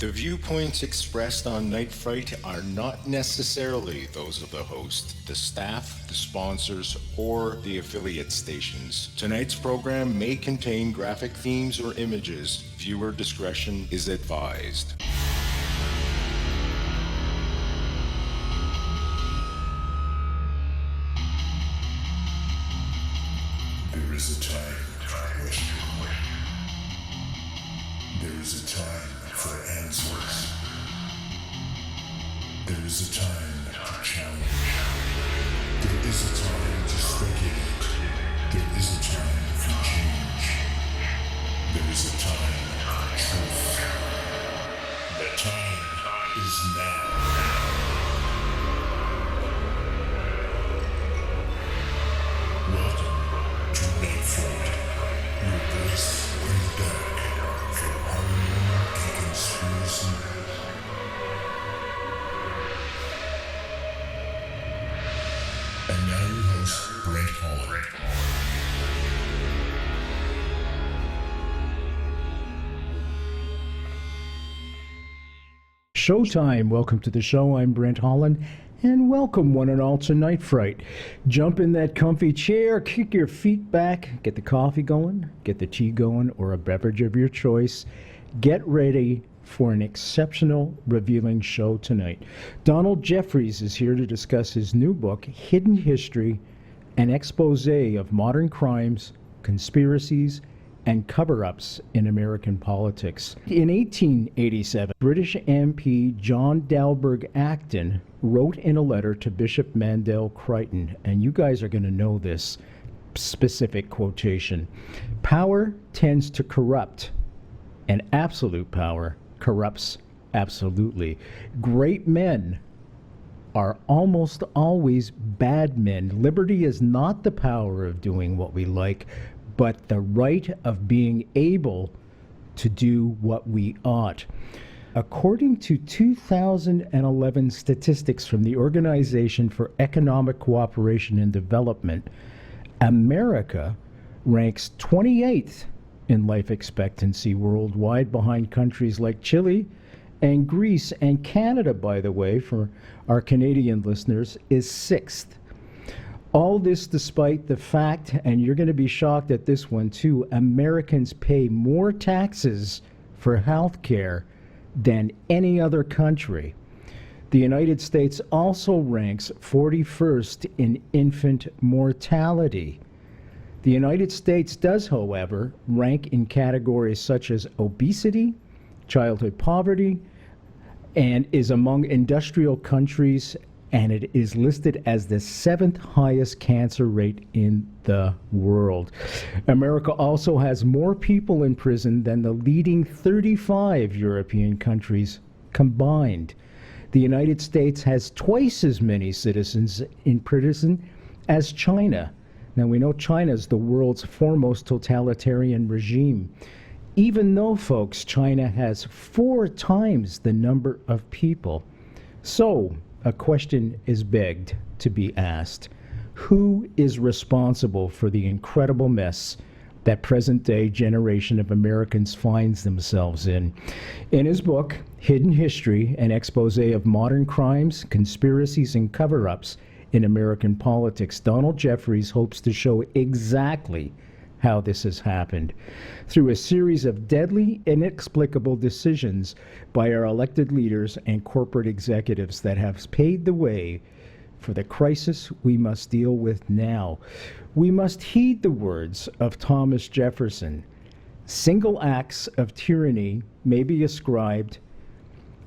The viewpoints expressed on Night Fright are not necessarily those of the host, the staff, the sponsors, or the affiliate stations. Tonight's program may contain graphic themes or images. Viewer discretion is advised. There is a time for question. There is a time for answers. There is a time to challenge. There is a time to speculate. There is a time for change. There is a time for truth. The time is now. Welcome to Night Fright, your voice in the dark for harmony and conspiracy. And now your host, Brent Holland. Showtime. Welcome to the show. I'm Brent Holland, and welcome one and all to Night Fright. Jump in that comfy chair, kick your feet back, get the coffee going, get the tea going, or a beverage of your choice. Get ready for an exceptional, revealing show tonight. Donald Jeffries is here to discuss his new book, Hidden History, an expose of modern crimes, conspiracies, and cover-ups in American politics. In 1887, British MP John Dalberg Acton wrote in a letter to Bishop Mandel Crichton, and you guys are going to know this specific quotation: "Power tends to corrupt, and absolute power corrupts absolutely. Great men are almost always bad men. Liberty is not the power of doing what we like, but the right of being able to do what we ought." According to 2011 statistics from the Organization for Economic Cooperation and Development, America ranks 28th in life expectancy worldwide, behind countries like Chile and Greece, and Canada, by the way, for our Canadian listeners, is 6th. All this despite the fact, and you're going to be shocked at this one too, Americans pay more taxes for health care than any other country. The United States also ranks 41st in infant mortality. The United States does, however, rank in categories such as obesity, childhood poverty, and is among industrial countries, and it is listed as the 7th highest cancer rate in the world. America also has more people in prison than the leading 35 European countries combined. The United States has twice as many citizens in prison as China. Now, we know China is the world's foremost totalitarian regime. Even though, folks, China has 4 times the number of people. So, a question is begged to be asked: who is responsible for the incredible mess that present-day generation of Americans finds themselves in? In his book, Hidden History, an expose of modern crimes, conspiracies, and cover-ups in American politics, Donald Jeffries hopes to show exactly how this has happened through a series of deadly, inexplicable decisions by our elected leaders and corporate executives that have paved the way for the crisis we must deal with now. We must heed the words of Thomas Jefferson: "Single acts of tyranny may be ascribed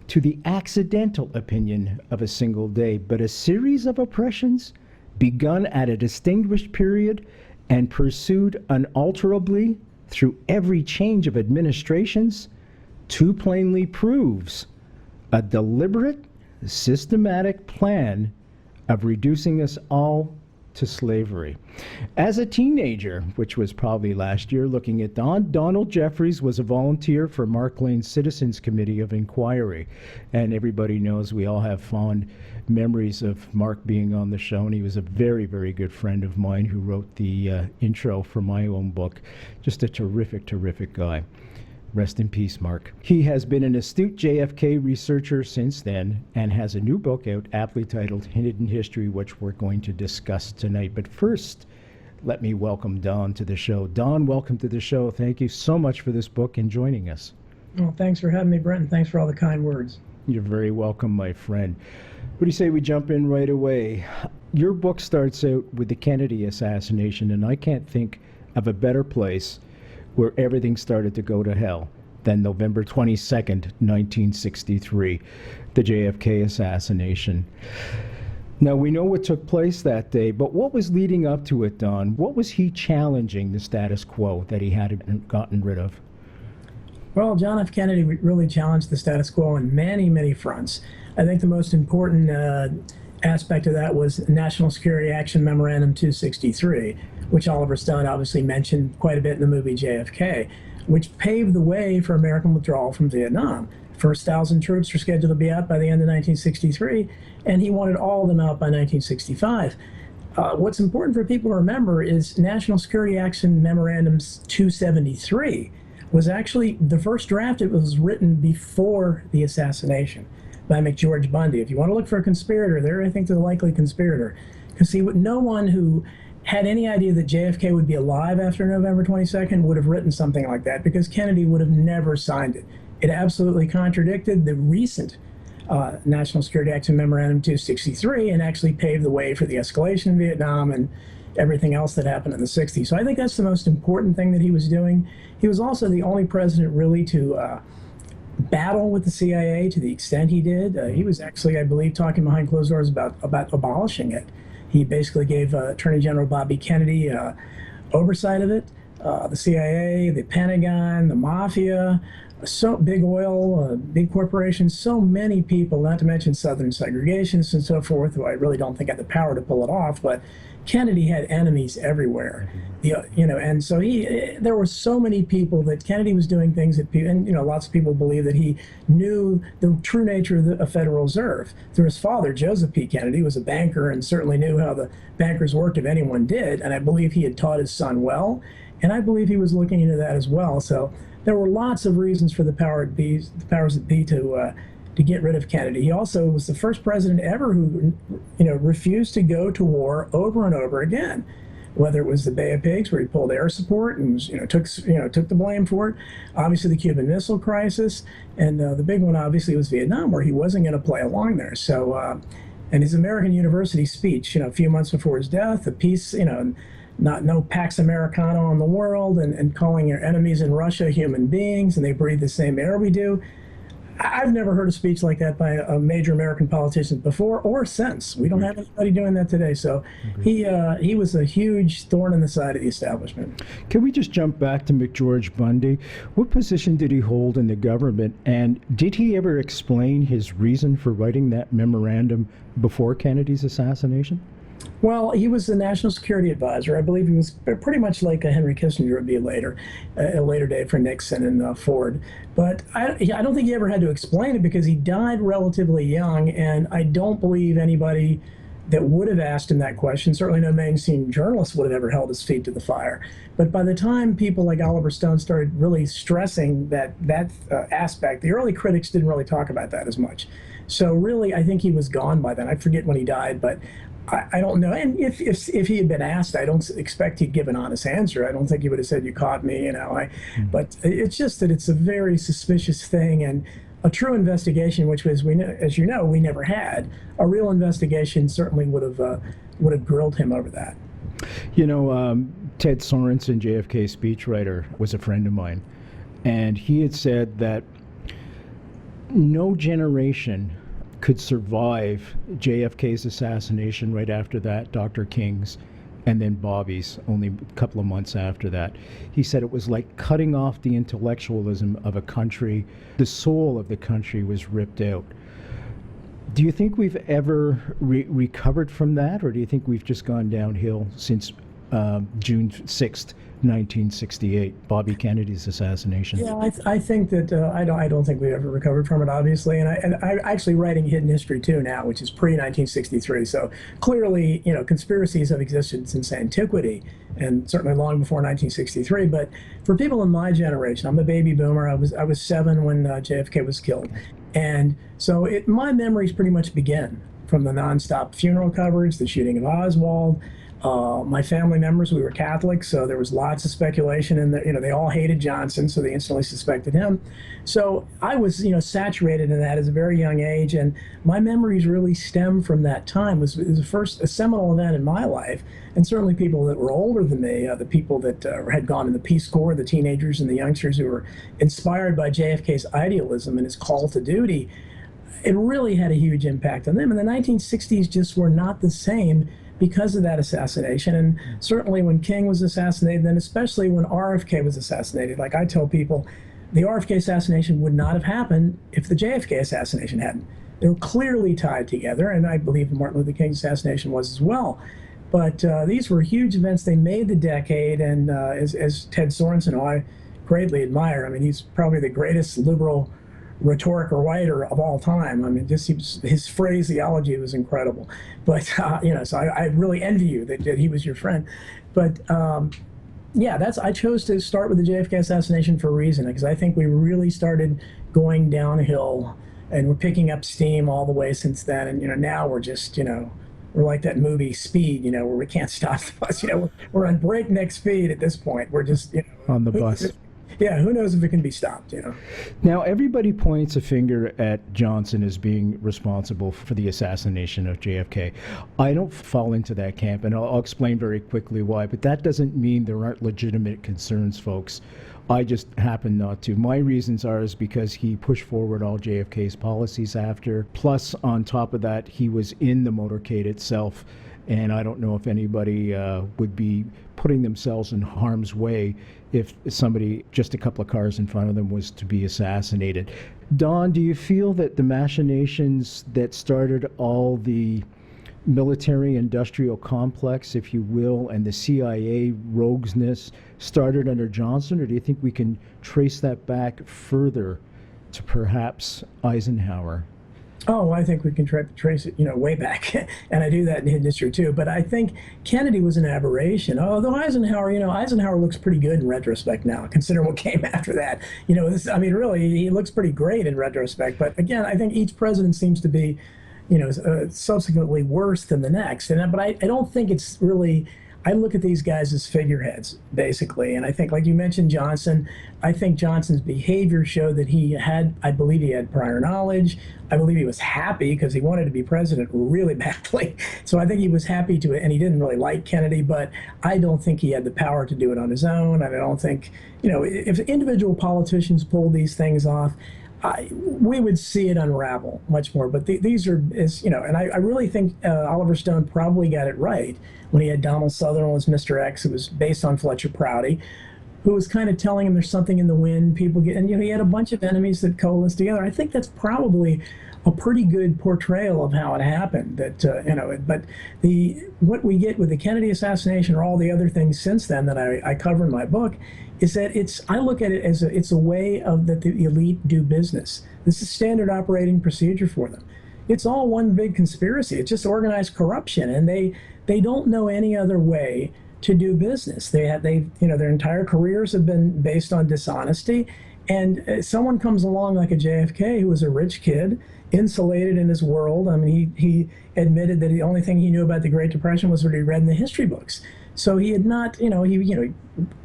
to the accidental opinion of a single day, but a series of oppressions begun at a distinguished period and pursued unalterably through every change of administrations too plainly proves a deliberate, systematic plan of reducing us all to slavery." As a teenager, which was probably last year, looking at Donald Jeffries was a volunteer for Mark Lane's Citizens Committee of Inquiry. And everybody knows we all have fond memories of Mark being on the show, and he was a very, very good friend of mine who wrote the intro for my own book. Just a terrific, terrific guy. Rest in peace, Mark. He has been an astute JFK researcher since then and has a new book out aptly titled Hidden History, which we're going to discuss tonight. But first, let me welcome Don to the show. Don, welcome to the show. Thank you so much for this book and joining us. Well, thanks for having me, Brent, and thanks for all the kind words. You're very welcome, my friend. What do you say we jump in right away? Your book starts out with the Kennedy assassination, and I can't think of a better place where everything started to go to hell than November 22nd, 1963, the JFK assassination. Now, we know what took place that day, but what was leading up to it, Don? What was he challenging the status quo that he hadn't gotten rid of? Well, John F. Kennedy really challenged the status quo on many, many fronts. I think the most important aspect of that was National Security Action Memorandum 263, which Oliver Stone obviously mentioned quite a bit in the movie JFK, which paved the way for American withdrawal from Vietnam. First 1,000 troops were scheduled to be out by the end of 1963, and he wanted all of them out by 1965. What's important for people to remember is National Security Action Memorandum 273 was actually the first draft. It was written before the assassination by McGeorge Bundy. If you want to look for a conspirator there, I think they're the likely conspirator. Because see, no one who had any idea that JFK would be alive after November 22nd would have written something like that, because Kennedy would have never signed it. It absolutely contradicted the recent National Security Action Memorandum 263 and actually paved the way for the escalation in Vietnam and everything else that happened in the 60s. So I think that's the most important thing that he was doing. He was also the only president really to battle with the CIA to the extent he did. He was actually, I believe, talking behind closed doors about abolishing it. He basically gave Attorney General Bobby Kennedy oversight of it. The CIA, the Pentagon, the Mafia, so big oil, big corporations, so many people, not to mention Southern segregationists and so forth, who I really don't think had the power to pull it off, but Kennedy had enemies everywhere. And so there were so many people that Kennedy was doing things that people, and lots of people believe that he knew the true nature of the Federal Reserve. Through his father, Joseph P. Kennedy, was a banker and certainly knew how the bankers worked if anyone did, and I believe he had taught his son well, and I believe he was looking into that as well. So there were lots of reasons for the powers that be to get rid of Kennedy. He also was the first president ever who, refused to go to war over and over again. Whether it was the Bay of Pigs, where he pulled air support and took the blame for it. Obviously, the Cuban Missile Crisis, and the big one obviously was Vietnam, where he wasn't going to play along there. So, and his American University speech, a few months before his death, the peace, no Pax Americana on the world, and calling your enemies in Russia human beings, and they breathe the same air we do. I've never heard a speech like that by a major American politician before or since. We don't have anybody doing that today. So he was a huge thorn in the side of the establishment. Can we just jump back to McGeorge Bundy? What position did he hold in the government, and did he ever explain his reason for writing that memorandum before Kennedy's assassination? Well, he was the national security advisor. I believe he was pretty much like a Henry Kissinger would be a later date for Nixon and Ford. But I don't think he ever had to explain it, because he died relatively young, and I don't believe anybody that would have asked him that question, certainly no mainstream journalist would have ever held his feet to the fire. But by the time people like Oliver Stone started really stressing that aspect, the early critics didn't really talk about that as much. So really, I think he was gone by then. I forget when he died, but I don't know. And if he had been asked, I don't expect he'd give an honest answer. I don't think he would have said, "You caught me," But it's just that it's a very suspicious thing, and a true investigation, which was, as you know, we never had. A real investigation certainly would have grilled him over that. Ted Sorensen, JFK speechwriter, was a friend of mine, and he had said that no generation could survive JFK's assassination right after that, Dr. King's, and then Bobby's only a couple of months after that. He said it was like cutting off the intellectualism of a country. The soul of the country was ripped out. Do you think we've ever recovered from that, or do you think we've just gone downhill since June 6th, 1968, Bobby Kennedy's assassination. Yeah, I think that I don't think we ever recovered from it, obviously, and I'm actually writing Hidden History 2 now, which is pre-1963. So clearly, conspiracies have existed since antiquity, and certainly long before 1963. But for people in my generation, I'm a baby boomer. I was 7 when JFK was killed, and so my memories pretty much begin from the nonstop funeral coverage, the shooting of Oswald. My family members, we were Catholics, so there was lots of speculation, and they all hated Johnson, so they instantly suspected him. So I was, saturated in that as a very young age, and my memories really stem from that time. It was a seminal event in my life, and certainly people that were older than me, the people that had gone in the Peace Corps, the teenagers and the youngsters who were inspired by JFK's idealism and his call to duty, it really had a huge impact on them. And the 1960s just were not the same because of that assassination. And certainly when King was assassinated, then especially when RFK was assassinated. Like I tell people, the RFK assassination would not have happened if the JFK assassination hadn't. They were clearly tied together, and I believe Martin Luther King's assassination was as well. But these were huge events. They made the decade, and as Ted Sorensen, who I greatly admire, I mean, he's probably the greatest liberal rhetoric writer of all time. I mean, just his phraseology was incredible. But so I really envy you that he was your friend. But yeah, I chose to start with the JFK assassination for a reason, because I think we really started going downhill, and we're picking up steam all the way since then. And now we're just we're like that movie Speed, where we can't stop the bus. We're on breakneck speed at this point. We're just on the bus. Yeah, who knows if it can be stopped, Now, everybody points a finger at Johnson as being responsible for the assassination of JFK. I don't fall into that camp, and I'll explain very quickly why, but that doesn't mean there aren't legitimate concerns, folks. I just happen not to. My reasons is because he pushed forward all JFK's policies after. Plus, on top of that, he was in the motorcade itself, and I don't know if anybody would be putting themselves in harm's way if somebody just a couple of cars in front of them was to be assassinated. Don, do you feel that the machinations that started all the military-industrial complex, if you will, and the CIA rogueness started under Johnson, or do you think we can trace that back further to perhaps Eisenhower? Oh, I think we can trace it, way back, and I do that in Hidden History too. But I think Kennedy was an aberration. Although Eisenhower looks pretty good in retrospect now, considering what came after that. Really, he looks pretty great in retrospect. But again, I think each president seems to be, subsequently worse than the next. But I don't think it's really. I look at these guys as figureheads, basically. And I think, like you mentioned, Johnson, I think Johnson's behavior showed that I believe he had prior knowledge. I believe he was happy because he wanted to be president really badly. So I think he was happy to it, and he didn't really like Kennedy, but I don't think he had the power to do it on his own. And I don't think, if individual politicians pulled these things off, we would see it unravel much more. But these are, and I really think Oliver Stone probably got it right when he had Donald Sutherland as Mr. X, who was based on Fletcher Prouty, who was kind of telling him there's something in the wind. And he had a bunch of enemies that coalesced together. I think that's probably a pretty good portrayal of how it happened. But what we get with the Kennedy assassination or all the other things since then that I cover in my book is that I look at it as it's a way that the elite do business. This is standard operating procedure for them. It's all one big conspiracy. It's just organized corruption, and they don't know any other way to do business. Their entire careers have been based on dishonesty, and someone comes along like a JFK, who was a rich kid, insulated in his world. I mean, he admitted that the only thing he knew about the Great Depression was what he read in the history books. So he had not, he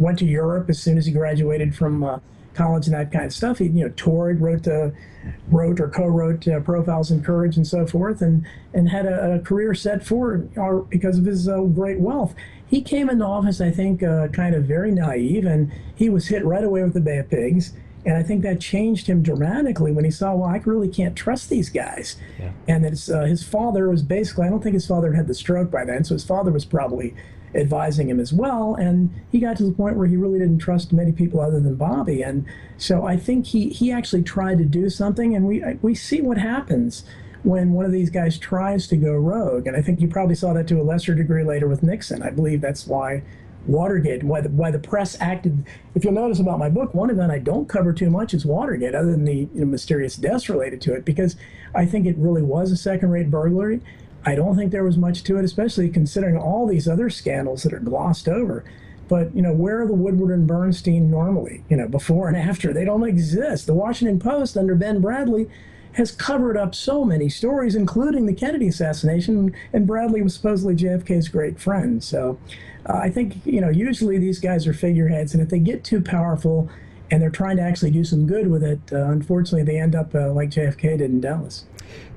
went to Europe as soon as he graduated from college and that kind of stuff. He, toured, wrote or co-wrote Profiles in Courage and so forth, and had a career set forward because of his great wealth. He came into office, I think, kind of very naive, and he was hit right away with the Bay of Pigs. And I think that changed him dramatically when he saw, well, I really can't trust these guys. Yeah. And his father was basically, I don't think his father had the stroke by then, so his father was probably advising him as well. And he got to the point where he really didn't trust many people other than Bobby. And so I think he actually tried to do something, and we see what happens when one of these guys tries to go rogue. And I think you probably saw that to a lesser degree later with Nixon. I believe that's why Watergate, why the press acted. If you'll notice about my book, one event I don't cover too much is Watergate, other than the mysterious deaths related to it, because I think it really was a second-rate burglary. I don't think there was much to it, especially considering all these other scandals that are glossed over. But, where are the Woodward and Bernstein normally, before and after? They don't exist. The Washington Post under Ben Bradley has covered up so many stories, including the Kennedy assassination, and Bradley was supposedly JFK's great friend. So I think, usually these guys are figureheads, and if they get too powerful and they're trying to actually do some good with it, unfortunately they end up like JFK did in Dallas.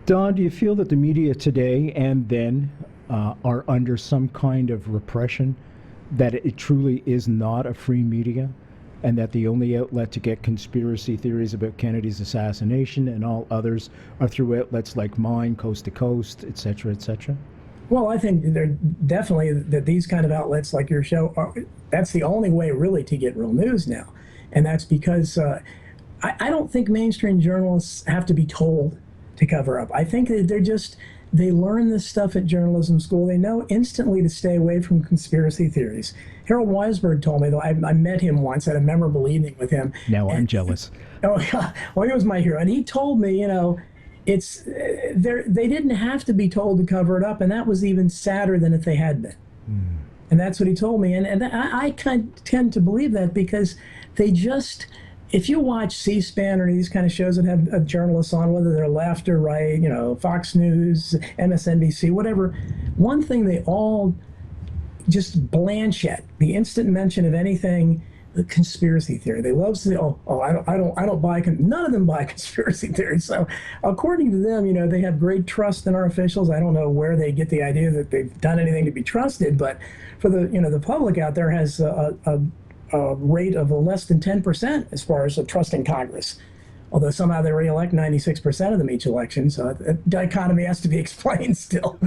Don, do you feel that the media today and then are under some kind of repression, that it truly is not a free media, and that the only outlet to get conspiracy theories about Kennedy's assassination and all others are through outlets like mine, Coast to Coast, et cetera, et cetera? Well, I think they're definitely that these kind of outlets like your show, that's the only way really to get real news now. And that's because I don't think mainstream journalists have to be told to cover up. I think that they learn this stuff at journalism school. They know instantly to stay away from conspiracy theories. Harold Weisberg told me, though, I met him once, had a memorable evening with him. Now I'm jealous. Oh, yeah. Well, he was my hero. And he told me, they didn't have to be told to cover it up, and that was even sadder than if they had been. And that's what he told me. And I kind of tend to believe that, because they just, if you watch C-SPAN or these kind of shows that have journalists on, whether they're left or right, Fox News, MSNBC, whatever, one thing they all just blanch at, the instant mention of anything, the conspiracy theory. They love to say, I don't buy, none of them buy conspiracy theories. So according to them, they have great trust in our officials. I don't know where they get the idea that they've done anything to be trusted, but for the public out there has a rate of less than 10% as far as trust in Congress. Although somehow they re-elect 96% of them each election, so the dichotomy has to be explained still.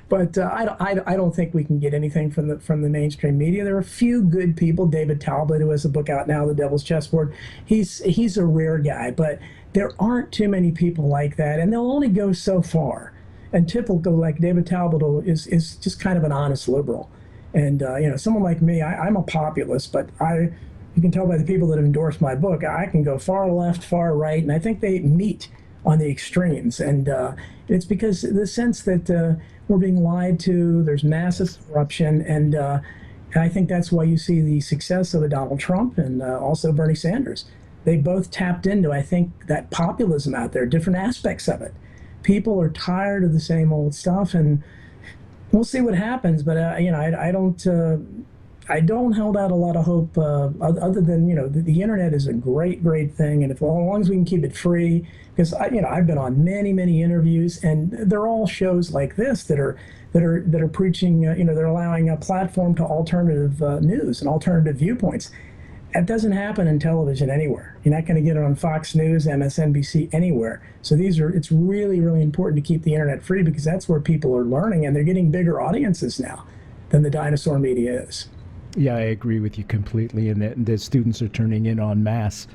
But I don't think we can get anything from the mainstream media. There are a few good people. David Talbot, who has a book out now, The Devil's Chessboard, he's a rare guy, but there aren't too many people like that, and they'll only go so far. And typical, like David Talbot, is just kind of an honest liberal. And someone like me, I'm a populist, but you can tell by the people that have endorsed my book, I can go far left, far right, and I think they meet on the extremes. And it's because the sense that we're being lied to, there's massive corruption, and I think that's why you see the success of a Donald Trump and also Bernie Sanders. They both tapped into, I think, that populism out there, different aspects of it. People are tired of the same old stuff, and we'll see what happens. But I don't hold out a lot of hope, other than the internet is a great thing, and as long as we can keep it free, because I've been on many interviews, and they're all shows like this that are preaching, they're allowing a platform to alternative news and alternative viewpoints. That doesn't happen in television anywhere. You're not going to get it on Fox News, MSNBC, anywhere. So it's really important to keep the internet free, because that's where people are learning, and they're getting bigger audiences now than the dinosaur media is. Yeah, I agree with you completely, and that the students are turning in en masse.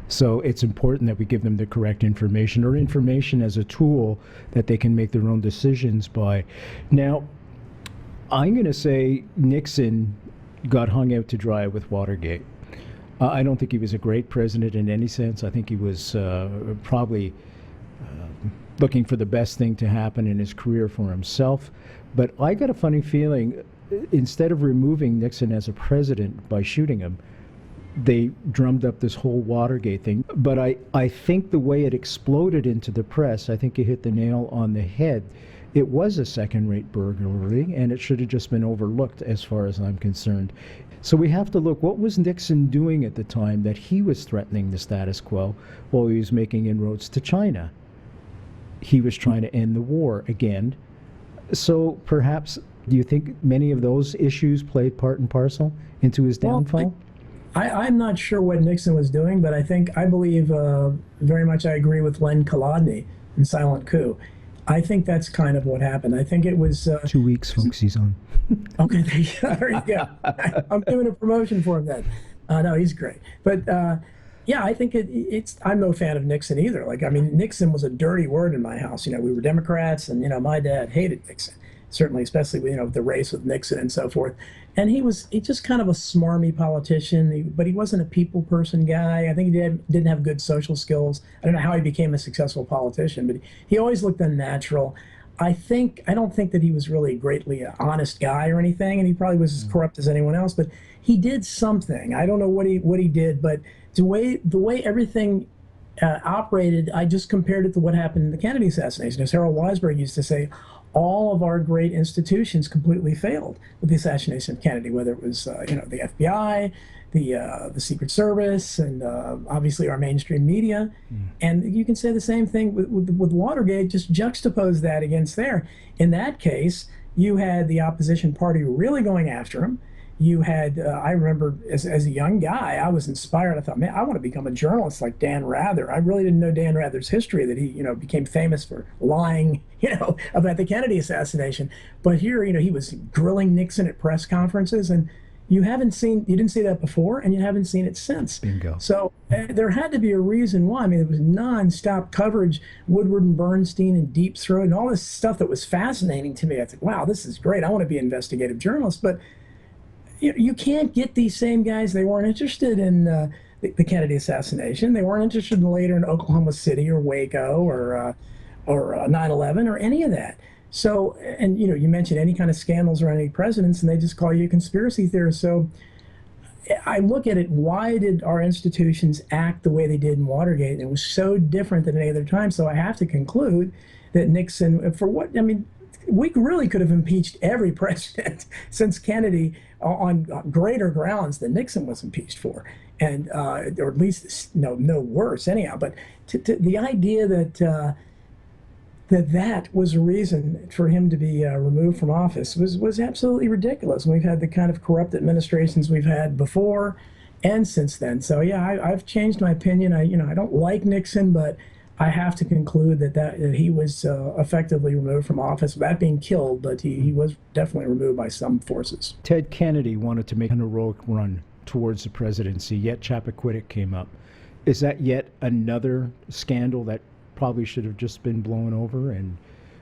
So it's important that we give them the correct information, or information as a tool that they can make their own decisions by. Now, I'm going to say Nixon got hung out to dry with Watergate. I don't think he was a great president in any sense. I think he was probably looking for the best thing to happen in his career for himself. But I got a funny feeling, instead of removing Nixon as a president by shooting him, they drummed up this whole Watergate thing. But I think the way it exploded into the press, I think you hit the nail on the head. It was a second-rate burglary, and it should have just been overlooked as far as I'm concerned. So we have to look, what was Nixon doing at the time that he was threatening the status quo while he was making inroads to China? He was trying to end the war again. So perhaps, do you think many of those issues played part and parcel into his downfall? I'm not sure what Nixon was doing, but I believe very much I agree with Len Kolodny in Silent Coup. I think that's kind of what happened. I think it was... 2 weeks, folks, he's on. Okay, there you go. I'm doing a promotion for him then. No, he's great. But, Yeah, I think it's. I'm no fan of Nixon either. Like, I mean, Nixon was a dirty word in my house. You know, we were Democrats, and my dad hated Nixon. Certainly, especially the race with Nixon and so forth. And he just kind of a smarmy politician, but he wasn't a people person guy. I think he didn't have good social skills. I don't know how he became a successful politician, but he always looked unnatural. I don't think that he was really a greatly honest guy or anything, and he probably was as corrupt as anyone else. But he did something. I don't know what he did, but the way everything operated, I just compared it to what happened in the Kennedy assassination. As Harold Weisberg used to say, all of our great institutions completely failed with the assassination of Kennedy, whether it was the FBI, the Secret Service, and obviously our mainstream media. And you can say the same thing with Watergate. Just juxtapose that against there. In that case, you had the opposition party really going after him. You had, I remember as a young guy, I was inspired. I thought, man, I want to become a journalist like Dan Rather. I really didn't know Dan Rather's history, that he, became famous for lying, about the Kennedy assassination. But here, he was grilling Nixon at press conferences, and you didn't see that before, and you haven't seen it since. Bingo. So there had to be a reason why. I mean, it was nonstop coverage, Woodward and Bernstein and Deep Throat and all this stuff that was fascinating to me. I thought, wow, this is great. I want to be an investigative journalist. But you can't get these same guys. They weren't interested in the Kennedy assassination. They weren't interested later in Oklahoma City or Waco or 9/11 or any of that. So, and you mentioned any kind of scandals or any presidents, and they just call you a conspiracy theorist. So I look at it, why did our institutions act the way they did in Watergate? And it was so different than any other time. So I have to conclude that Nixon, we really could have impeached every president since Kennedy on greater grounds than Nixon was impeached for, and or at least no worse anyhow. But the idea that that was a reason for him to be removed from office was absolutely ridiculous. And we've had the kind of corrupt administrations we've had before and since then. So yeah, I've changed my opinion. I don't like Nixon, but I have to conclude that he was effectively removed from office without being killed, but he was definitely removed by some forces. Ted Kennedy wanted to make an heroic run towards the presidency, yet Chappaquiddick came up. Is that yet another scandal that probably should have just been blown over? And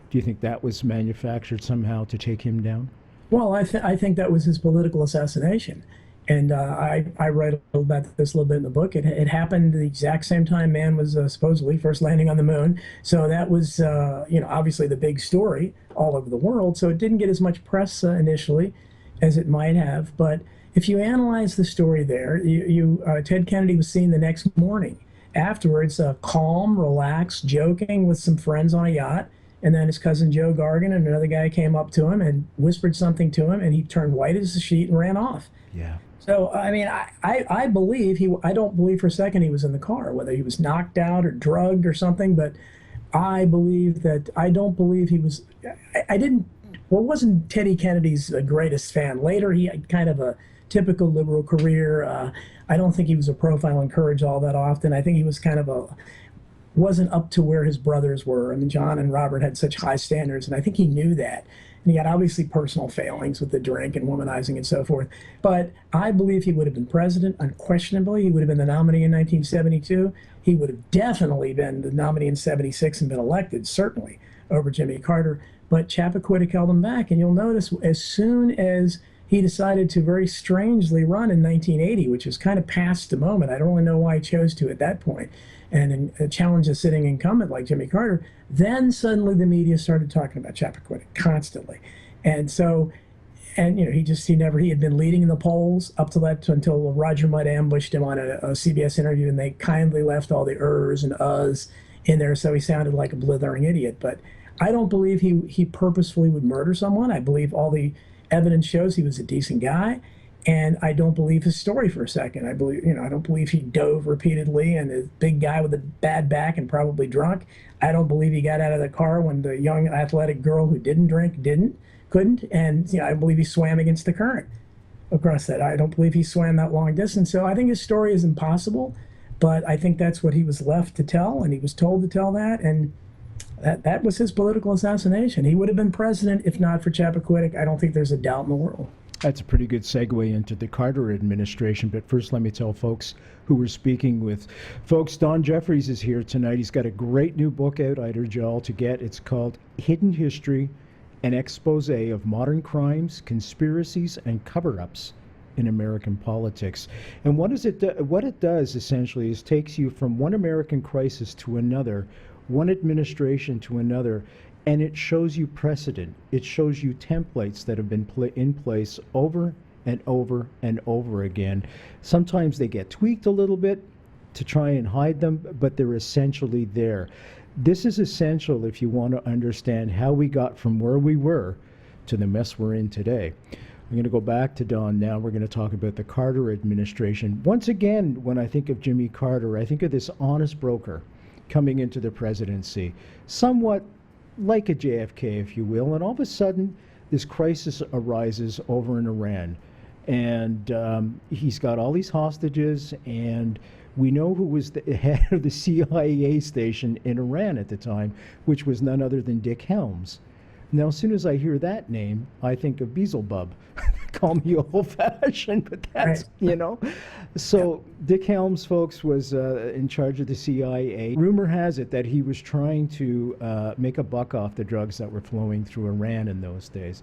do you think that was manufactured somehow to take him down? Well, I think that was his political assassination. And I write about this a little bit in the book. It happened the exact same time man was supposedly first landing on the moon. So that was, obviously the big story all over the world. So it didn't get as much press initially as it might have. But if you analyze the story there, Ted Kennedy was seen the next morning afterwards, calm, relaxed, joking with some friends on a yacht. And then his cousin Joe Gargan and another guy came up to him and whispered something to him, and he turned white as a sheet and ran off. Yeah. So, I mean, I don't believe for a second he was in the car, whether he was knocked out or drugged or something, but I don't believe he was, wasn't Teddy Kennedy's greatest fan. Later, he had kind of a typical liberal career. I don't think he was a profile in courage all that often. I think he was wasn't up to where his brothers were. I mean, John and Robert had such high standards, and I think he knew that. And he had obviously personal failings with the drink and womanizing and so forth. But I believe he would have been president, unquestionably. He would have been the nominee in 1972. He would have definitely been the nominee in 76 and been elected, certainly, over Jimmy Carter. But Chappaquiddick held him back. And you'll notice as soon as he decided to very strangely run in 1980, which was kind of past the moment. I don't really know why he chose to at that point, and challenge a sitting incumbent like Jimmy Carter. Then suddenly the media started talking about Chappaquiddick constantly. And so, he had been leading in the polls up to that until Roger Mudd ambushed him on a CBS interview, and they kindly left all the ers and uhs in there, so he sounded like a blithering idiot. But I don't believe he purposefully would murder someone. I believe all the evidence shows he was a decent guy, and I don't believe his story for a second. I don't believe he dove repeatedly, and a big guy with a bad back and probably drunk. I don't believe he got out of the car when the young athletic girl who didn't drink couldn't, and I believe he swam against the current across that. I don't believe he swam that long distance. So I think his story is impossible, but I think that's what he was left to tell, and he was told to tell that, and that was his political assassination. He would have been president if not for Chappaquiddick. I don't think there's a doubt in the world. That's a pretty good segue into the Carter administration. But first, let me tell folks who we're speaking with. Folks, Don Jeffries is here tonight. He's got a great new book out. I'd urge you all to get. It's called Hidden History, an expose of modern crimes, conspiracies, and cover-ups in American politics. And what it does essentially is takes you from one American crisis to another, one administration to another, and it shows you precedent. It shows you templates that have been in place over and over and over again. Sometimes they get tweaked a little bit to try and hide them, but they're essentially there. This is essential if you want to understand how we got from where we were to the mess we're in today. I'm going to go back to Don now. We're going to talk about the Carter administration. Once again, when I think of Jimmy Carter, I think of this honest broker coming into the presidency, somewhat like a JFK, if you will, and all of a sudden this crisis arises over in Iran, and he's got all these hostages, and we know who was the head of the CIA station in Iran at the time, which was none other than Dick Helms. Now, as soon as I hear that name, I think of Beelzebub. Call me old-fashioned, but that's, So Dick Helms, folks, was in charge of the CIA. Rumor has it that he was trying to make a buck off the drugs that were flowing through Iran in those days.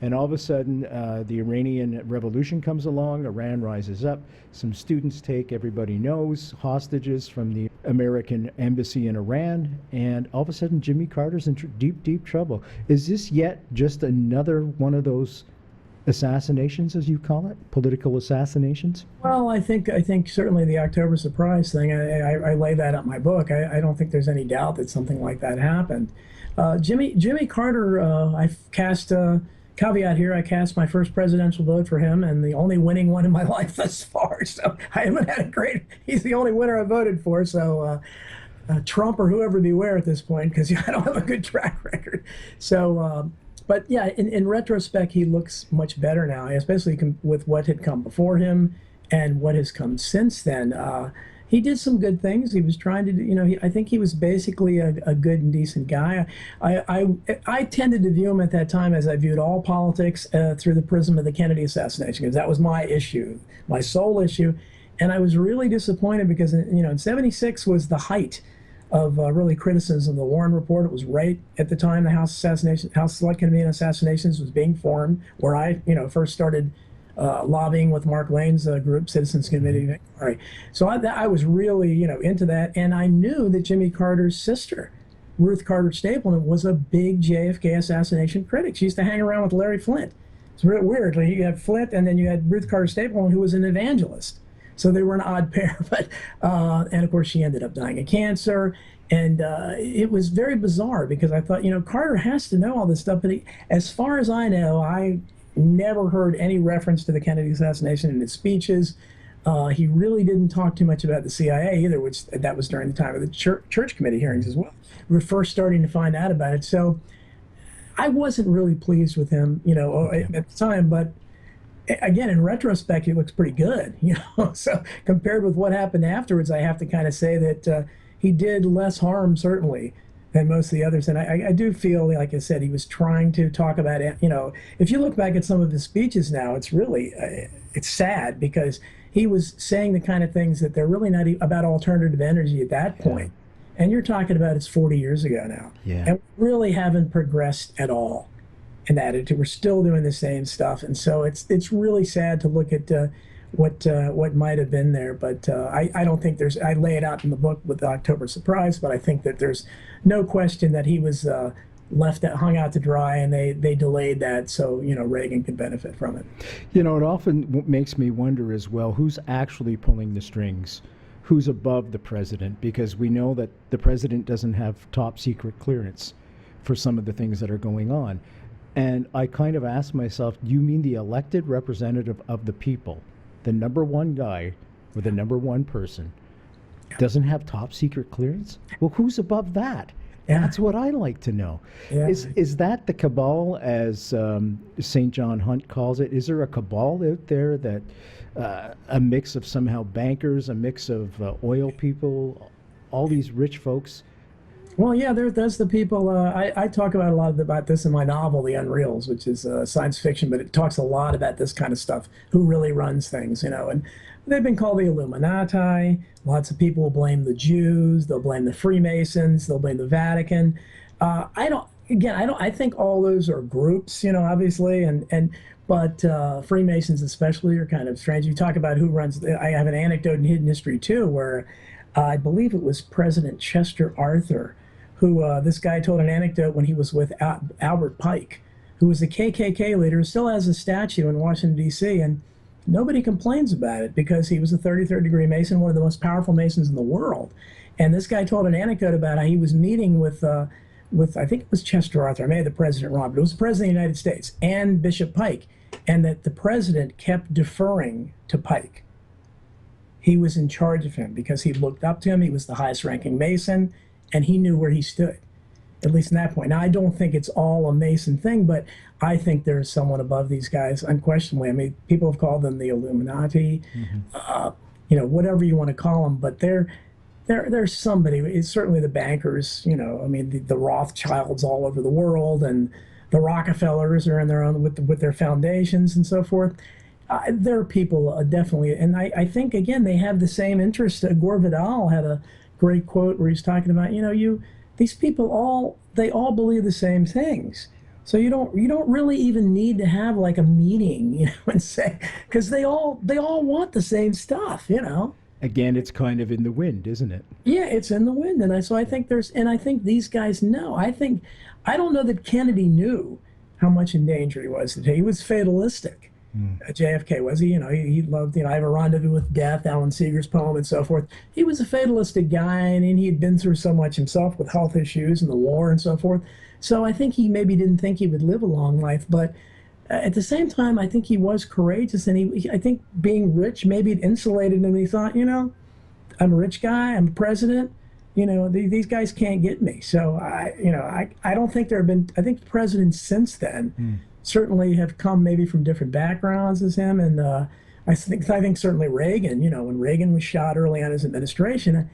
And all of a sudden, the Iranian Revolution comes along, Iran rises up, some students take, everybody knows, hostages from the American embassy in Iran, and all of a sudden Jimmy Carter's in deep, deep trouble. Is this yet just another one of those assassinations, as you call it, political assassinations? Well, I think certainly the October surprise thing, I lay that out in my book. I don't think there's any doubt that something like that happened. Jimmy Carter, I've cast caveat here, I cast my first presidential vote for him, and the only winning one in my life thus far. So I haven't had a great, he's the only winner I voted for. So Trump or whoever beware at this point, because I don't have a good track record. So, but yeah, in retrospect, he looks much better now, especially with what had come before him and what has come since then. He did some good things. He was trying to do, I think he was basically a good and decent guy. I tended to view him at that time as I viewed all politics through the prism of the Kennedy assassination, because that was my issue, my sole issue. And I was really disappointed because, in '76 was the height of really criticism of the Warren Report. It was right at the time the House Select Committee on Assassinations was being formed, where I, first started lobbying with Mark Lane's group, Citizens Committee. All right. So I was really, into that. And I knew that Jimmy Carter's sister, Ruth Carter Stapleton, was a big JFK assassination critic. She used to hang around with Larry Flynt. It's real weird. Like, you had Flynt, and then you had Ruth Carter Stapleton, who was an evangelist. So they were an odd pair. But and of course, she ended up dying of cancer. And it was very bizarre because I thought, Carter has to know all this stuff. But as far as I know, I never heard any reference to the Kennedy assassination in his speeches. He really didn't talk too much about the CIA either, which that was during the time of the church committee hearings as well. We were first starting to find out about it. So I wasn't really pleased with him, at the time. But again, in retrospect, he looks pretty good, So compared with what happened afterwards, I have to kind of say that he did less harm, certainly, than most of the others. And I do feel, like I said, he was trying to talk about it. If you look back at some of his speeches now, it's really, it's sad because he was saying the kind of things that they're really not about alternative energy at that point. And you're talking about it's 40 years ago now. Yeah. And we really haven't progressed at all in that. We're still doing the same stuff. And so it's really sad to look at what might have been there. But I don't think I lay it out in the book with the October surprise, but I think that there's no question that he was hung out to dry, and they delayed that so Reagan could benefit from it. It often makes me wonder as well, who's actually pulling the strings, who's above the president, because we know that the president doesn't have top secret clearance for some of the things that are going on. And I kind of ask myself, do you mean the elected representative of the people, the number one guy or the number one person, doesn't have top secret clearance? Well, who's above that? Yeah. That's what I like to know. Yeah. Is that the cabal, as St. John Hunt calls it? Is there a cabal out there that a mix of somehow bankers, a mix of oil people, all these rich folks Well, yeah, there's the people. I talk about a lot about this in my novel, The Unreals, which is science fiction, but it talks a lot about this kind of stuff. Who really runs things, and they've been called the Illuminati. Lots of people will blame the Jews. They'll blame the Freemasons. They'll blame the Vatican. I don't. Again, I don't. I think all those are groups, obviously, but Freemasons especially are kind of strange. You talk about who runs. I have an anecdote in Hidden History too, where I believe it was President Chester Arthur, who this guy told an anecdote when he was with Albert Pike, who was a KKK leader, still has a statue in Washington, D.C., and nobody complains about it because he was a 33rd degree Mason, one of the most powerful Masons in the world. And this guy told an anecdote about how he was meeting with I think it was Chester Arthur, I may have the president wrong, but it was the president of the United States and Bishop Pike, and that the president kept deferring to Pike. He was in charge of him because he looked up to him. He was the highest ranking Mason, and he knew where he stood, at least in that point. Now, I don't think it's all a Mason thing, but I think there's someone above these guys, unquestionably. I mean, people have called them the Illuminati, whatever you want to call them, but there's somebody. It's certainly the bankers, I mean, the Rothschilds all over the world, and the Rockefellers are in their own with their foundations and so forth. There are people definitely, and I think, again, they have the same interest. Gore Vidal had a great quote where he's talking about, these people they all believe the same things. So you don't really even need to have like a meeting, and say, because they all want the same stuff, Again, it's kind of in the wind, isn't it? Yeah, it's in the wind, and I think I think these guys know. I don't know that Kennedy knew how much in danger he was today. He was fatalistic. JFK was. He loved, I have a rendezvous with death, Alan Seeger's poem, and so forth. He was a fatalistic guy, and he had been through so much himself with health issues and the war and so forth. So I think he maybe didn't think he would live a long life, but at the same time, I think he was courageous, and I think being rich maybe it insulated him. He thought, I'm a rich guy, I'm a president, these guys can't get me. So I don't think there have been. I think presidents since then certainly have come maybe from different backgrounds as him, and I think certainly Reagan. When Reagan was shot early on his administration,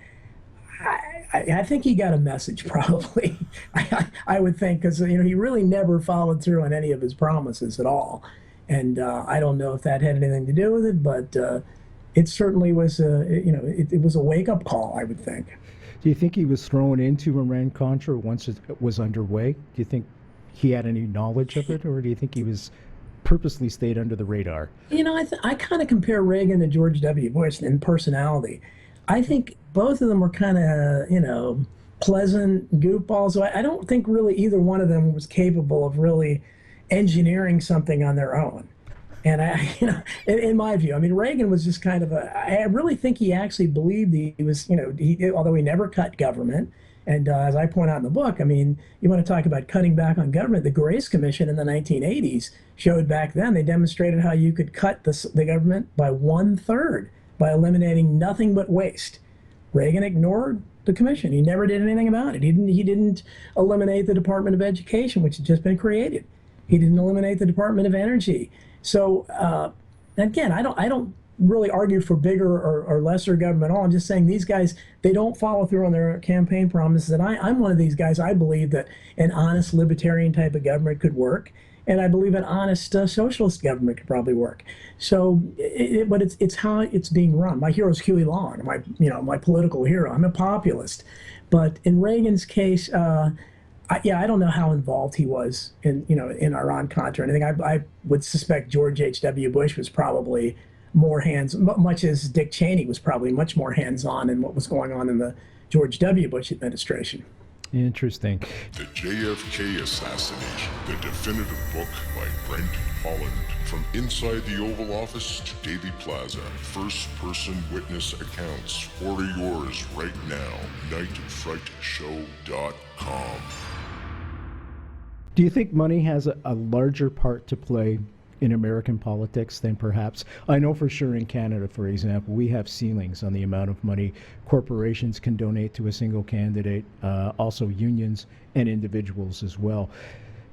I think he got a message probably. I would think, because he really never followed through on any of his promises at all, and I don't know if that had anything to do with it, but it certainly was it was a wake-up call, I would think. Do you think he was thrown into Iran-Contra once it was underway? Do you think he had any knowledge of it, or do you think he was purposely stayed under the radar? I kind of compare Reagan to George W. Bush in personality. I think both of them were kind of, pleasant goofballs. I don't think really either one of them was capable of really engineering something on their own. And in my view, I mean, Reagan was just kind of I really think he actually believed he was, although he never cut government. And as I point out in the book, I mean, you want to talk about cutting back on government. The Grace Commission in the 1980s showed back then, they demonstrated how you could cut the government by 1/3 by eliminating nothing but waste. Reagan ignored the commission. He never did anything about it. He didn't eliminate the Department of Education, which had just been created. He didn't eliminate the Department of Energy. So again, I don't really argue for bigger or lesser government at all. I'm just saying these guys, they don't follow through on their campaign promises. And I'm one of these guys. I believe that an honest libertarian type of government could work. And I believe an honest socialist government could probably work. So, but it's how it's being run. My hero is Huey Long, my political hero. I'm a populist. But in Reagan's case, I don't know how involved he was in Iran-Contra or anything. I would suspect George H.W. Bush was probably more much as Dick Cheney was probably much more hands-on in what was going on in the George W. Bush administration. Interesting. The JFK Assassination, the definitive book by Brent Holland. From inside the Oval Office to Daily Plaza, first-person witness accounts. Order yours right now. nightfrightshow.com. Do you think money has a larger part to play in American politics than perhaps? I know for sure in Canada, for example, we have ceilings on the amount of money corporations can donate to a single candidate, also unions and individuals as well.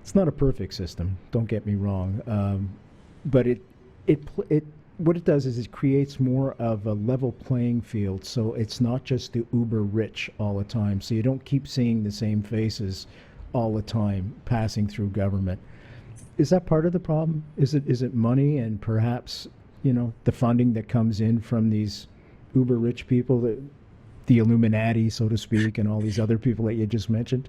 It's not a perfect system, don't get me wrong, but it what it does is it creates more of a level playing field, so it's not just the uber rich all the time. So you don't keep seeing the same faces all the time passing through government. Is that part of the problem? Is it money and perhaps, the funding that comes in from these uber rich people, the Illuminati, so to speak, and all these other people that you just mentioned?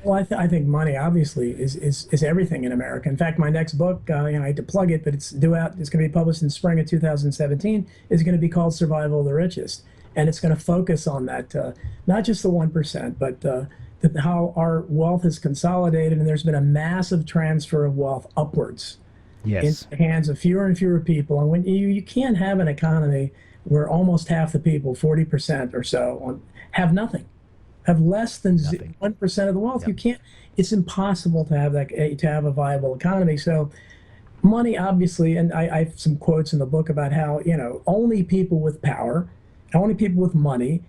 Well, I think money obviously is everything in America. In fact, my next book, I had to plug it, but it's due out. It's going to be published in spring of 2017. Is going to be called "Survival of the Richest," and it's going to focus on that, not just the 1%, but how our wealth is consolidated, and there's been a massive transfer of wealth upwards, yes, into the hands of fewer and fewer people. And when you can't have an economy where almost half the people, 40% or so, have nothing. Have less than 1% of the wealth. Yep. You can't. It's impossible to have a viable economy. So, money, obviously, and I have some quotes in the book about how only people with power, only people with money,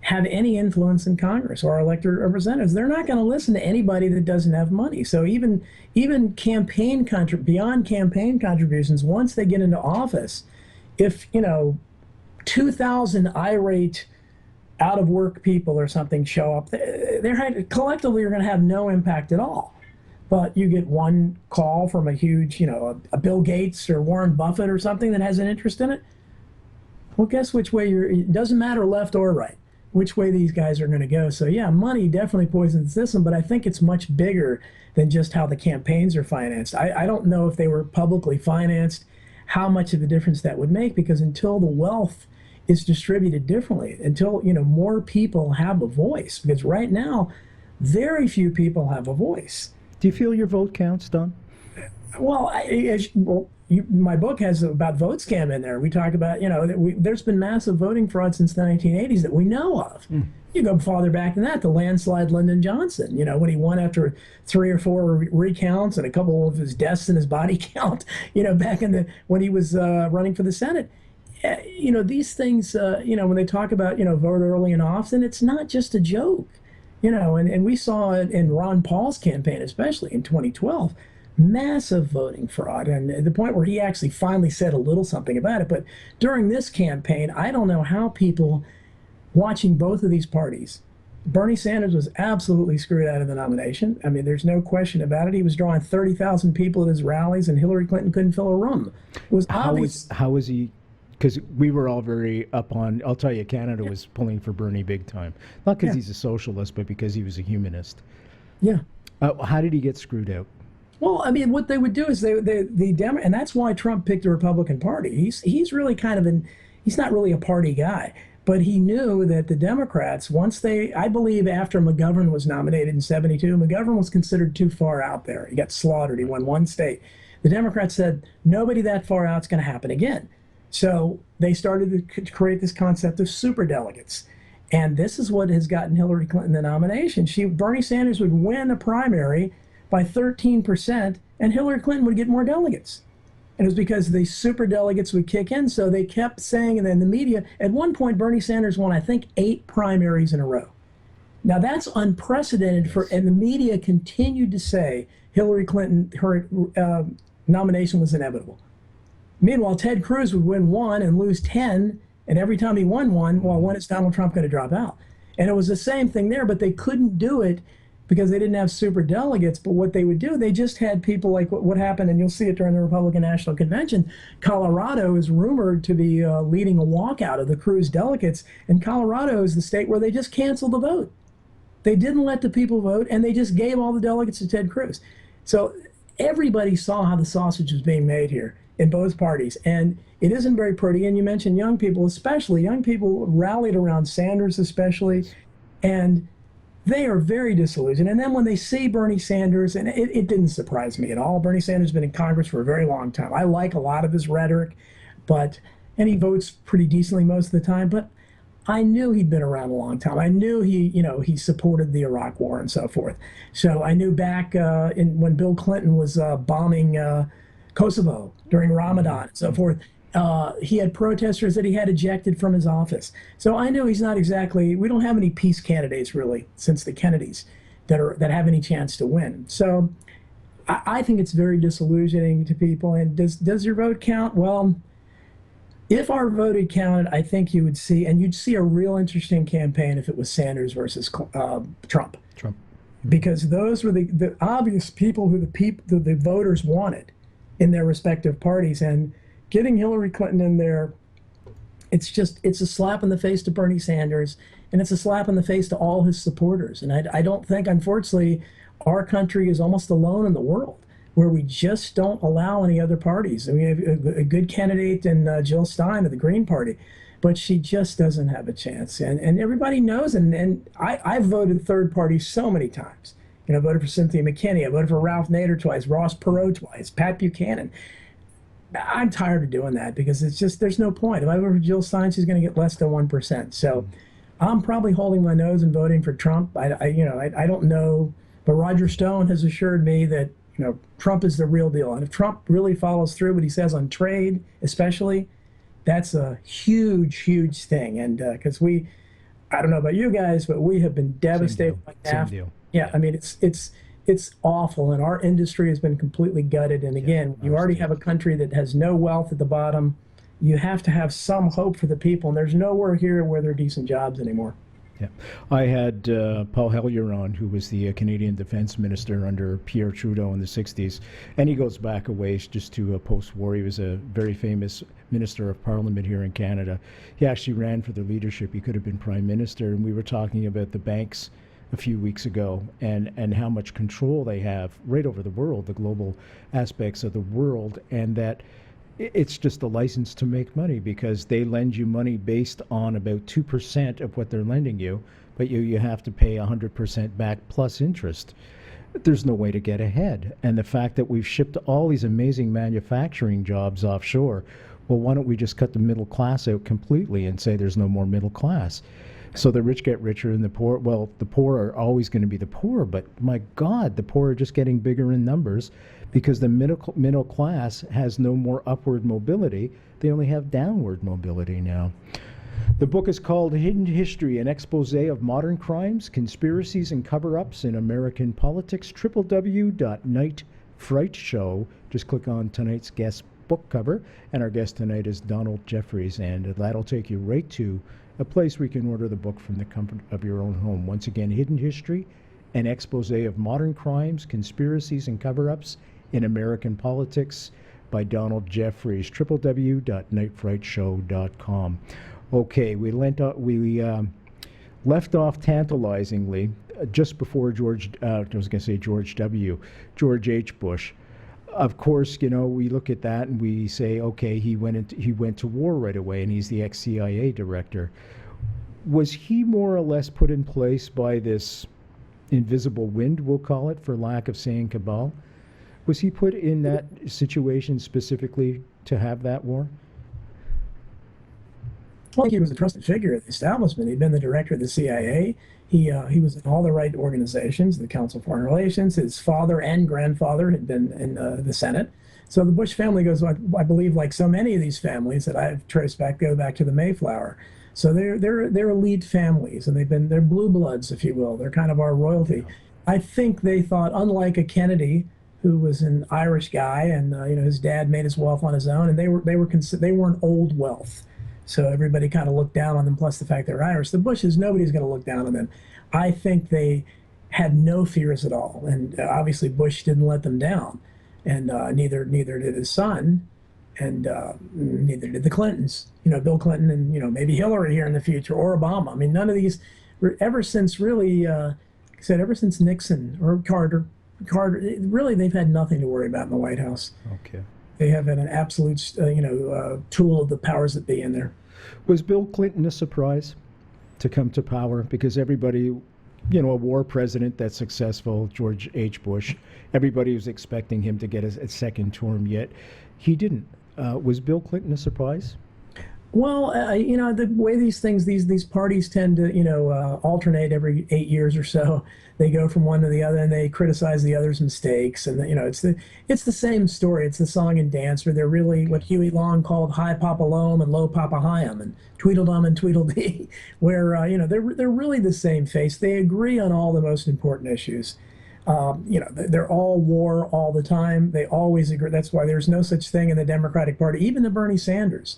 have any influence in Congress or elected representatives. They're not going to listen to anybody that doesn't have money. So even beyond campaign contributions, once they get into office, if 2,000 irate out of work people or something show up, they're collectively are going to have no impact at all. But you get one call from a huge, a Bill Gates or Warren Buffett or something that has an interest in it. Well, guess which way it doesn't matter left or right, which way these guys are going to go. So yeah, money definitely poisons the system, but I think it's much bigger than just how the campaigns are financed. I don't know if they were publicly financed, how much of a difference that would make, because until the wealth is distributed differently, until more people have a voice, because right now very few people have a voice. Do you feel your vote counts, Don? Well, my book has about vote scam in there. We talk about there's been massive voting fraud since the 1980s that we know of. You go farther back than that, the landslide Lyndon Johnson, when he won after 3 or 4 recounts and a couple of his deaths in his body count, back when he was running for the Senate. These things, when they talk about, vote early and often, it's not just a joke, and we saw it in Ron Paul's campaign, especially in 2012, massive voting fraud, and the point where he actually finally said a little something about it. But during this campaign, I don't know how people watching both of these parties, Bernie Sanders was absolutely screwed out of the nomination. I mean, there's no question about it. He was drawing 30,000 people at his rallies, and Hillary Clinton couldn't fill a room. It was obvious. How was he? Because we were all very up on, I'll tell you, Canada was pulling for Bernie big time. Not because he's a socialist, but because he was a humanist. Yeah. How did he get screwed out? Well, I mean, what they would do is and that's why Trump picked the Republican Party. He's really he's not really a party guy, but he knew that the Democrats, I believe after McGovern was nominated in 72, McGovern was considered too far out there. He got slaughtered. He won one state. The Democrats said, nobody that far out's going to happen again. So they started to create this concept of superdelegates. And this is what has gotten Hillary Clinton the nomination. Bernie Sanders would win a primary by 13%, and Hillary Clinton would get more delegates. And it was because the superdelegates would kick in, so they kept saying, and then the media, at one point Bernie Sanders won, I think, 8 primaries in a row. Now that's unprecedented, and the media continued to say Hillary Clinton, her nomination was inevitable. Meanwhile, Ted Cruz would win 1 and lose 10, and every time he won 1, well, when is Donald Trump going to drop out? And it was the same thing there, but they couldn't do it because they didn't have super delegates. But what they would do, they just had people like what happened, and you'll see it during the Republican National Convention. Colorado is rumored to be leading a walkout of the Cruz delegates, and Colorado is the state where they just canceled the vote. They didn't let the people vote, and they just gave all the delegates to Ted Cruz. So everybody saw how the sausage was being made here in both parties, and it isn't very pretty. And you mentioned young people, especially young people rallied around Sanders, especially, and they are very disillusioned. And then when they see Bernie Sanders, and it didn't surprise me at all. Bernie Sanders has been in Congress for a very long time. I like a lot of his rhetoric, and he votes pretty decently most of the time. But I knew he'd been around a long time. I knew he supported the Iraq War and so forth. So I knew back when Bill Clinton was bombing Kosovo during Ramadan and so forth, he had protesters that he had ejected from his office. So I knew he's not exactly, we don't have any peace candidates really since the Kennedys that have any chance to win. So I think it's very disillusioning to people. And does your vote count? Well, If our vote had counted, I think you would see, and you'd see a real interesting campaign if it was Sanders versus Trump. Trump. Because those were the obvious people who the voters wanted in their respective parties. And getting Hillary Clinton in there, it's a slap in the face to Bernie Sanders, and it's a slap in the face to all his supporters. And I don't think, unfortunately, our country is almost alone in the world where we just don't allow any other parties. And we have a good candidate in Jill Stein of the Green Party, but she just doesn't have a chance. And everybody knows, and I've voted third party so many times. I voted for Cynthia McKinney, I voted for Ralph Nader twice, Ross Perot twice, Pat Buchanan. I'm tired of doing that because it's just, there's no point. If I vote for Jill Stein, she's going to get less than 1%. So I'm probably holding my nose and voting for Trump. I don't know, but Roger Stone has assured me that Trump is the real deal. And if Trump really follows through what he says on trade, especially, that's a huge, huge thing. And because I don't know about you guys, but we have been devastated by NAFTA. Yeah, I mean, it's awful. And our industry has been completely gutted. And again, you already have a country that has no wealth at the bottom. You have to have some hope for the people. And there's nowhere here where there are decent jobs anymore. Yeah, I had Paul Hellyer on, who was the Canadian Defense Minister under Pierre Trudeau in the 60s, and he goes back a ways just to post-war. He was a very famous Minister of Parliament here in Canada. He actually ran for the leadership. He could have been Prime Minister, and we were talking about the banks a few weeks ago and how much control they have right over the world, the global aspects of the world, and that it's just a license to make money because they lend you money based on about 2% of what they're lending you, but you have to pay 100% back plus interest. There's no way to get ahead. And the fact that we've shipped all these amazing manufacturing jobs offshore, well, why don't we just cut the middle class out completely and say there's no more middle class? So the rich get richer and the poor, well, the poor are always going to be the poor, but my God, the poor are just getting bigger in numbers because the middle class has no more upward mobility. They only have downward mobility now. The book is called Hidden History, an expose of modern crimes, conspiracies, and cover-ups in American politics. www.nightfrightshow. Just click on tonight's guest book cover, and our guest tonight is Donald Jeffries, and that'll take you right to a place where you can order the book from the comfort of your own home. Once again, Hidden History, an expose of modern crimes, conspiracies, and cover-ups in American politics by Donald Jeffries, www.nightfrightshow.com. Okay, we left off tantalizingly just before George H. Bush. Of course, we look at that and we say, okay, he went to war right away, and he's the ex-CIA director. Was he more or less put in place by this invisible wind, we'll call it, for lack of saying cabal? Was he put in that situation specifically to have that war? I think he was a trusted figure at the establishment. He'd been the director of the CIA. He was in all the right organizations, the Council of Foreign Relations. His father and grandfather had been in the Senate. So the Bush family goes, I believe, like so many of these families that I've traced back, go back to the Mayflower. So they're elite families, and they're blue bloods, if you will. They're kind of our royalty. I think they thought, unlike a Kennedy, who was an Irish guy, and his dad made his wealth on his own, and they were an old wealth. So everybody kind of looked down on them, plus the fact they're Irish. The Bushes, nobody's going to look down on them. I think they had no fears at all. And obviously Bush didn't let them down. And neither did his son, and neither did the Clintons. Bill Clinton and, maybe Hillary here in the future, or Obama. I mean, none of these, ever since Nixon or Carter, really they've had nothing to worry about in the White House. Okay. They have an absolute, tool of the powers that be in there. Was Bill Clinton a surprise to come to power? Because everybody, a war president that's successful, George H. Bush, everybody was expecting him to get a second term, yet he didn't. Was Bill Clinton a surprise? Well, the way these parties tend to, alternate every 8 years or so. They go from one to the other, and they criticize the other's mistakes. And it's the same story. It's the song and dance where they're really what Huey Long called high papa lom and low papa higham and tweedledum and tweedledee, where they're really the same face. They agree on all the most important issues. They're all war all the time. They always agree. That's why there's no such thing in the Democratic Party, even the Bernie Sanders.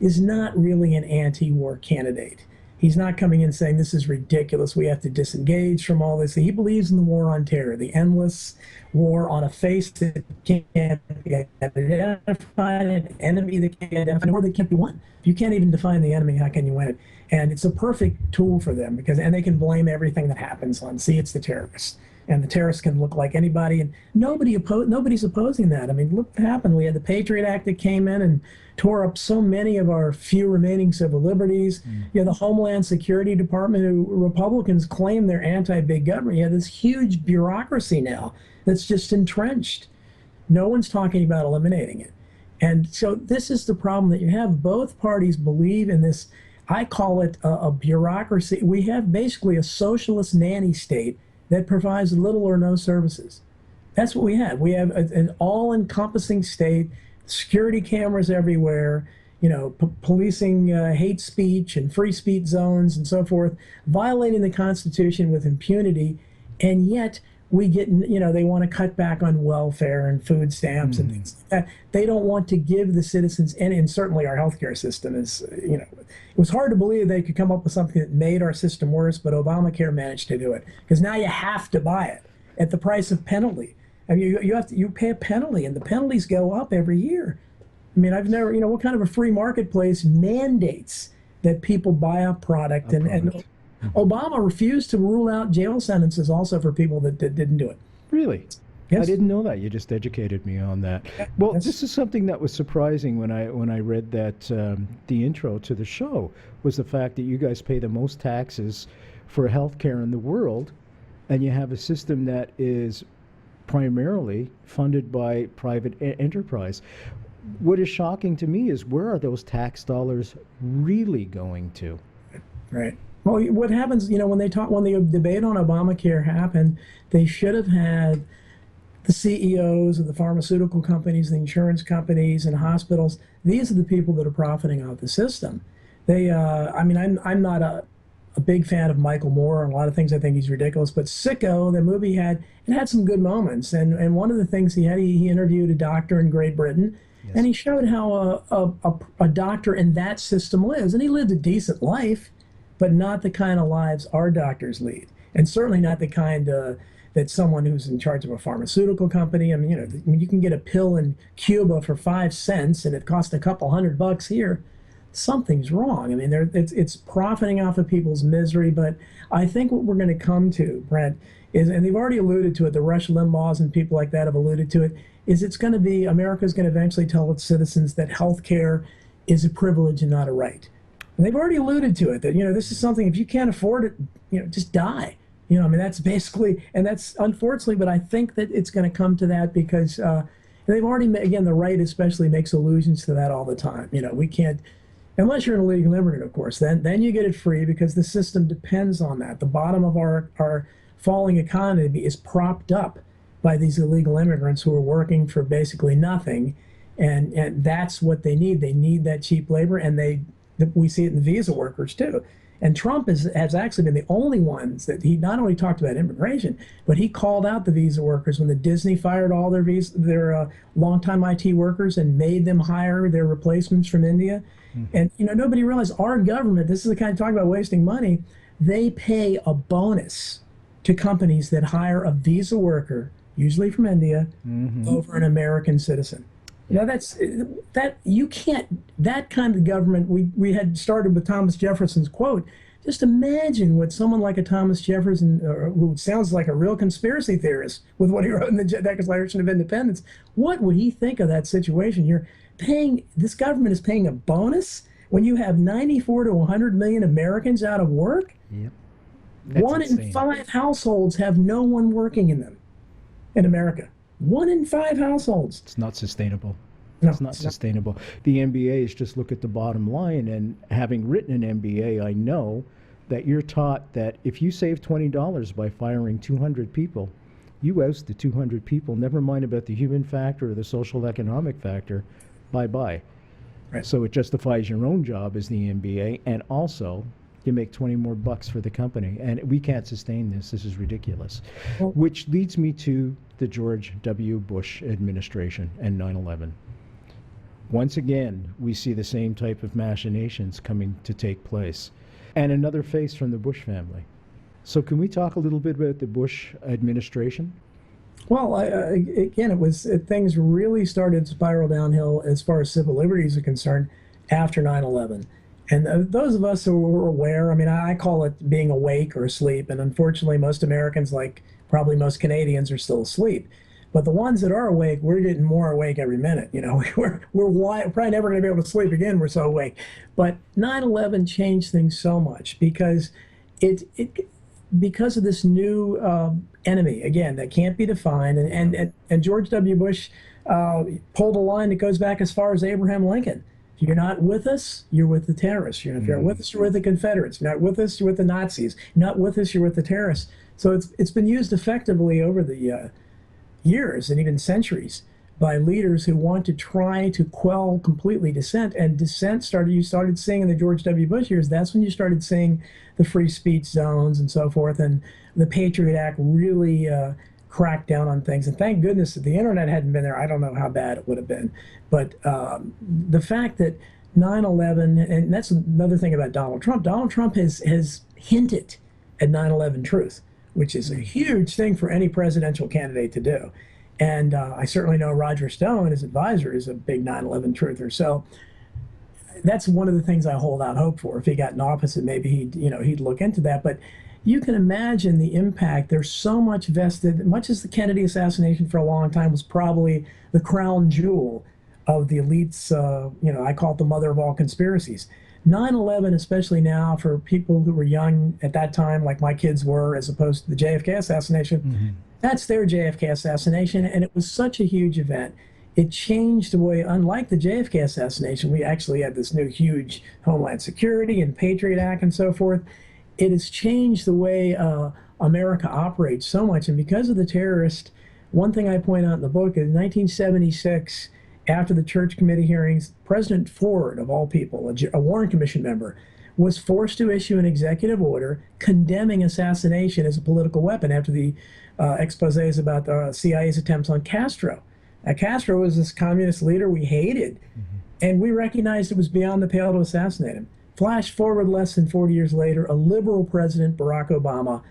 is not really an anti-war candidate. He's not coming in saying this is ridiculous, we have to disengage from all this. He believes in the war on terror, the endless war on a face that can't be identified, an enemy that can't be identified, or that can't be won. If you can't even define the enemy, how can you win it? And it's a perfect tool for them, because and they can blame everything that happens on, see, it's the terrorists. And the terrorists can look like anybody, and nobody's opposing that. I mean, look what happened. We had the Patriot Act that came in and tore up so many of our few remaining civil liberties. You have the Homeland Security Department, who Republicans claim they're anti-big government. You have this huge bureaucracy now that's just entrenched. No one's talking about eliminating it. And so this is the problem that you have. Both parties believe in this. I call it a bureaucracy. We have basically a socialist nanny state that provides little or no services. That's what we have. We have an all-encompassing state, security cameras everywhere, you know, policing hate speech and free speech zones and so forth, violating the Constitution with impunity, and yet we get, you know, they want to cut back on welfare and food stamps and things like that. They don't want to give the citizens, and certainly our healthcare system is, you know, it was hard to believe they could come up with something that made our system worse, but Obamacare managed to do it, because now you have to buy it at the price of penalty. I mean, you pay a penalty, and the penalties go up every year. I mean, I've never, you know, what kind of a free marketplace mandates that people buy a product, and Obama refused to rule out jail sentences also for people that didn't do it. Really? Yes. I didn't know that. You just educated me on that. Well, this is something that was surprising when I read that the intro to the show was the fact that you guys pay the most taxes for healthcare in the world, and you have a system that is primarily funded by private enterprise. What is shocking to me is, where are those tax dollars really going to? Right. Well, what happens, you know, when the debate on Obamacare happened, they should have had the CEOs of the pharmaceutical companies, the insurance companies, and hospitals. These are the people that are profiting off the system. They, I mean, I'm not a big fan of Michael Moore, and a lot of things I think he's ridiculous, but Sicko, the movie it had some good moments. And one of the things he interviewed a doctor in Great Britain, and he showed how a doctor in that system lives. And he lived a decent life, but not the kind of lives our doctors lead. And certainly not the kind that someone who's in charge of a pharmaceutical company. I mean, you know, you can get a pill in Cuba for 5 cents and it costs a couple $100 here. Something's wrong. I mean, it's profiting off of people's misery. But I think what we're going to come to, Brent, is, and they've already alluded to it, the Rush Limbaughs and people like that have alluded to it, is it's going to be, America's going to eventually tell its citizens that health care is a privilege and not a right. And they've already alluded to it, that, you know, this is something, if you can't afford it, you know, just die. You know, I mean, that's basically, and that's unfortunately, but I think that it's going to come to that, because they've already, again, the right especially makes allusions to that all the time. You know, we can't, unless you're an illegal immigrant, of course, then you get it free, because the system depends on that. The bottom of our falling economy is propped up by these illegal immigrants who are working for basically nothing, and that's what they need. They need that cheap labor, and we see it in the visa workers too. And Trump has actually been the only ones that he not only talked about immigration, but he called out the visa workers when the Disney fired all their longtime IT workers and made them hire their replacements from India. And, you know, nobody realized our government, this is the kind of talk about wasting money, they pay a bonus to companies that hire a visa worker, usually from India, over an American citizen. You know, you can't, that kind of government, we had started with Thomas Jefferson's quote. Just imagine what someone like a Thomas Jefferson, who sounds like a real conspiracy theorist with what he wrote in the Declaration of Independence, what would he think of that situation? This government is paying a bonus when you have 94 to 100 million Americans out of work? Yep. One in 5 households have no one working in them in America. 1 in 5 households. It's not sustainable. No, it's not sustainable. The MBA is just look at the bottom line, and having written an MBA, I know that you're taught that if you save $20 by firing 200 people, you oust the 200 people, never mind about the human factor or the social economic factor, bye-bye. Right. So it justifies your own job as the MBA, and also you make 20 more bucks for the company. And we can't sustain this. This is ridiculous. Well, which leads me to the George W. Bush administration and 9/11. Once again, we see the same type of machinations coming to take place. And another face from the Bush family. So can we talk a little bit about the Bush administration? Well, again, things really started to spiral downhill as far as civil liberties are concerned after 9/11. And those of us who were aware, I mean, I call it being awake or asleep. And unfortunately, most Americans, like probably most Canadians, are still asleep. But the ones that are awake, we're getting more awake every minute. You know, we're probably never going to be able to sleep again. We're so awake. But 9/11 changed things so much because because of this new enemy, again, that can't be defined. And George W. Bush pulled a line that goes back as far as Abraham Lincoln. If you're not with us, you're with the terrorists. If you're not with us, you're with the Confederates. If you're not with us, you're with the Nazis. If you're not with us, you're with the terrorists. So it's been used effectively over the years and even centuries by leaders who want to try to quell completely dissent. And dissent you started seeing in the George W. Bush years. That's when you started seeing the free speech zones and so forth. And the Patriot Act really cracked down on things. And thank goodness that the internet hadn't been there. I don't know how bad it would have been. But the fact that 9/11, and that's another thing about Donald Trump has hinted at 9/11 truth, which is a huge thing for any presidential candidate to do. And I certainly know Roger Stone, his advisor, is a big 9/11 truther. So that's one of the things I hold out hope for. If he got in office, and maybe he'd look into that. But you can imagine the impact. There's so much vested, much as the Kennedy assassination for a long time was probably the crown jewel of the elites. I call it the mother of all conspiracies. 9/11, especially now for people who were young at that time, like my kids were, as opposed to the JFK assassination, that's their JFK assassination, and it was such a huge event. It changed the way, unlike the JFK assassination, we actually had this new huge Homeland Security and Patriot Act and so forth. It has changed the way America operates so much, and because of the terrorist, one thing I point out in the book is 1976, after the Church Committee hearings, President Ford, of all people, a Warren Commission member, was forced to issue an executive order condemning assassination as a political weapon after the exposés about the CIA's attempts on Castro. Now, Castro was this communist leader we hated, and we recognized it was beyond the pale to assassinate him. Flash forward less than 40 years later, a liberal president, Barack Obama,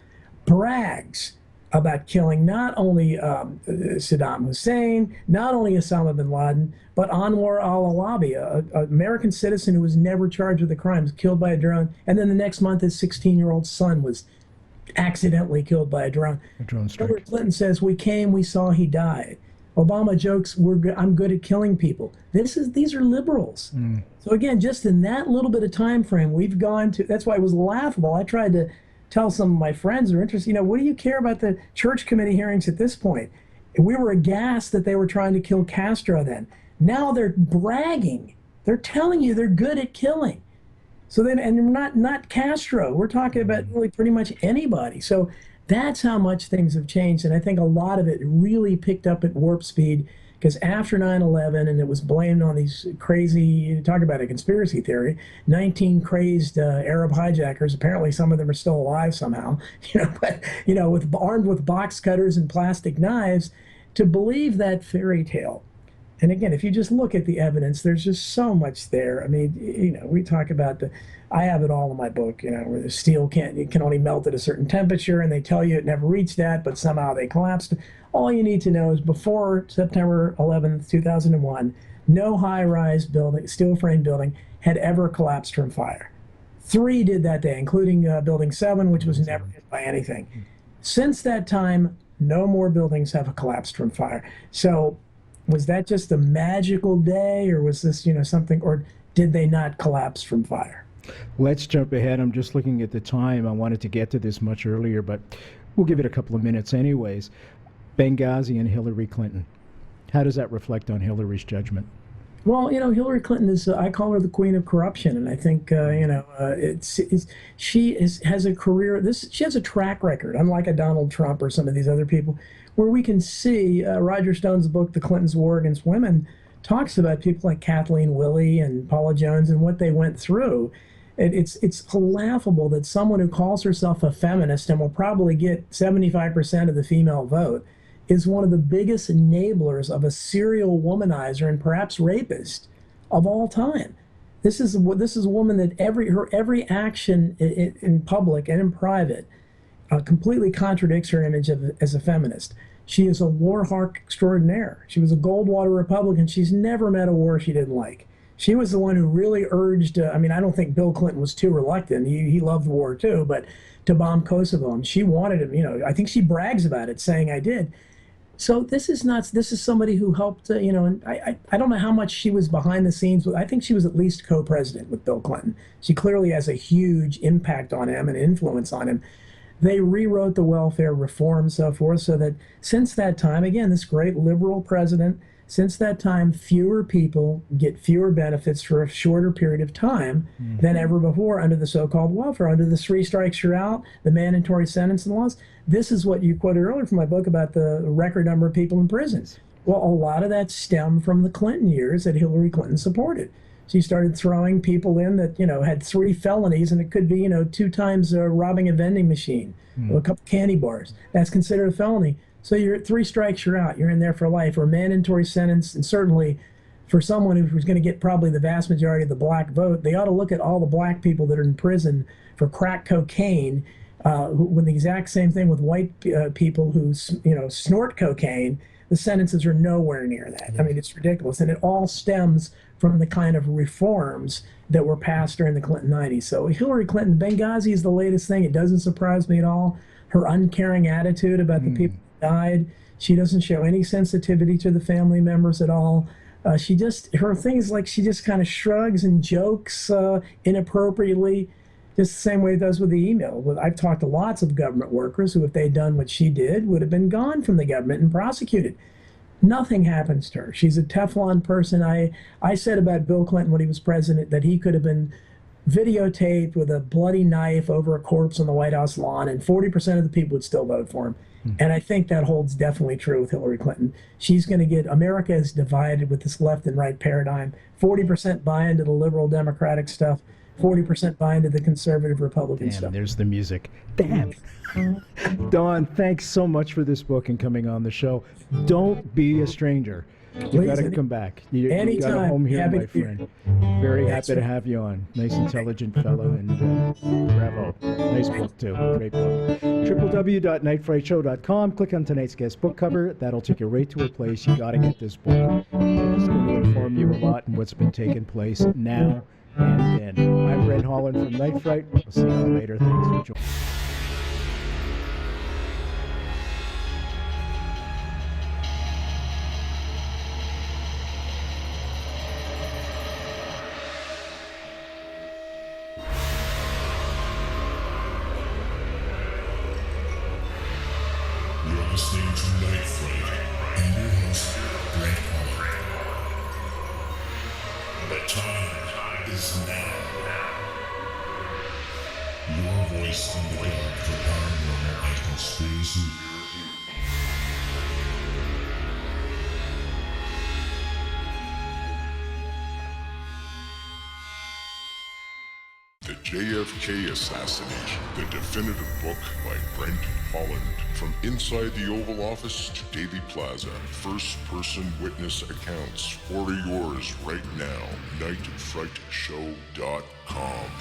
brags about killing not only Saddam Hussein, not only Osama bin Laden, but Anwar al-Awlaki, an American citizen who was never charged with the crimes, killed by a drone. And then the next month, his 16-year-old son was accidentally killed by a drone. Hillary Clinton says, "We came, we saw, he died." Obama jokes, "I'm good at killing people." These are liberals. So again, just in that little bit of time frame, we've gone to. That's why it was laughable. I tried to tell some of my friends who are interested, what do you care about the Church Committee hearings at this point? We were aghast that they were trying to kill Castro then. Now they're bragging. They're telling you they're good at killing. So then, and not Castro. We're talking about really pretty much anybody. So that's how much things have changed. And I think a lot of it really picked up at warp speed because after 9/11, and it was blamed on these crazy, talk about a conspiracy theory, 19 crazed Arab hijackers. Apparently some of them are still alive somehow, armed with box cutters and plastic knives, to believe that fairy tale. And again, if you just look at the evidence, there's just so much there. I mean, we talk about I have it all in my book, where the steel can only melt at a certain temperature, and they tell you it never reached that, but somehow they collapsed. All you need to know is before September 11th, 2001, no high-rise building, steel frame building, had ever collapsed from fire. 3 did that day, including Building 7, which was never hit by anything. Since that time, no more buildings have collapsed from fire. So was that just a magical day, or was this, something, or did they not collapse from fire? Let's jump ahead. I'm just looking at the time. I wanted to get to this much earlier, but we'll give it a couple of minutes anyways. Benghazi and Hillary Clinton. How does that reflect on Hillary's judgment? Well, Hillary Clinton is, I call her the queen of corruption. And I think, she has a career, she has a track record, unlike a Donald Trump or some of these other people, where we can see Roger Stone's book, The Clintons' War Against Women, talks about people like Kathleen Willey and Paula Jones and what they went through. It's laughable that someone who calls herself a feminist and will probably get 75% of the female vote is one of the biggest enablers of a serial womanizer and perhaps rapist of all time. This is a woman that her every action in public and in private completely contradicts her image as a feminist. She is a war hawk extraordinaire. She was a Goldwater Republican. She's never met a war she didn't like. She was the one who really urged, I don't think Bill Clinton was too reluctant. He loved war too, but to bomb Kosovo. And she wanted him, I think she brags about it, saying, I did. So this is somebody who helped, and I don't know how much she was behind the scenes, but I think she was at least co-president with Bill Clinton. She clearly has a huge impact on him and influence on him. They rewrote the welfare reform, so forth, so that since that time, again, this great liberal president, since that time, fewer people get fewer benefits for a shorter period of time than ever before under the so-called welfare, under the 3 strikes you're out, the mandatory sentencing laws. This is what you quoted earlier from my book about the record number of people in prisons. Well, a lot of that stemmed from the Clinton years that Hillary Clinton supported. She started throwing people in that, had 3 felonies, and it could be, 2 times robbing a vending machine, or a couple candy bars. That's considered a felony. So you're at 3 strikes, you're out. You're in there for life, or mandatory sentence. And certainly for someone who's going to get probably the vast majority of the black vote, they ought to look at all the black people that are in prison for crack cocaine, when the exact same thing with white people who, snort cocaine. The sentences are nowhere near that. I mean, it's ridiculous. And it all stems from the kind of reforms that were passed during the Clinton 90s. So Hillary Clinton, Benghazi is the latest thing. It doesn't surprise me at all. Her uncaring attitude about the people who died. She doesn't show any sensitivity to the family members at all. Her thing is like she just kind of shrugs and jokes inappropriately, just the same way it does with the email. I've talked to lots of government workers who, if they'd done what she did, would have been gone from the government and prosecuted. Nothing happens to her. She's a Teflon person. I said about Bill Clinton when he was president that he could have been videotaped with a bloody knife over a corpse on the White House lawn, and 40% of the people would still vote for him. And I think that holds definitely true with Hillary Clinton. She's going to get, America is divided with this left and right paradigm. 40% buy into the liberal Democratic stuff, 40% buy into the conservative Republican stuff. There's the music. Damn. Don, thanks so much for this book and coming on the show. Don't be a stranger. You got to come back. You got a home here, my friend. Very happy to have you on. Nice, intelligent fellow, and bravo. Nice book, too. Great book. www.nightfrightshow.com. Click on tonight's guest book cover. That'll take you right to a place. You got to get this book. It's going to inform you a lot on what's been taking place now and then. I'm Brent Holland from Night Fright. We'll see you all later. Thanks for joining. You're listening to Night Fright and your host, Brent Holland. The time is now. Your voice in the dark for paranormal and conspiracy. The JFK Assassination, the definitive book by Brent Holland. From inside the Oval Office to Daily Plaza, first-person witness accounts. Order yours right now, nightfrightshow.com.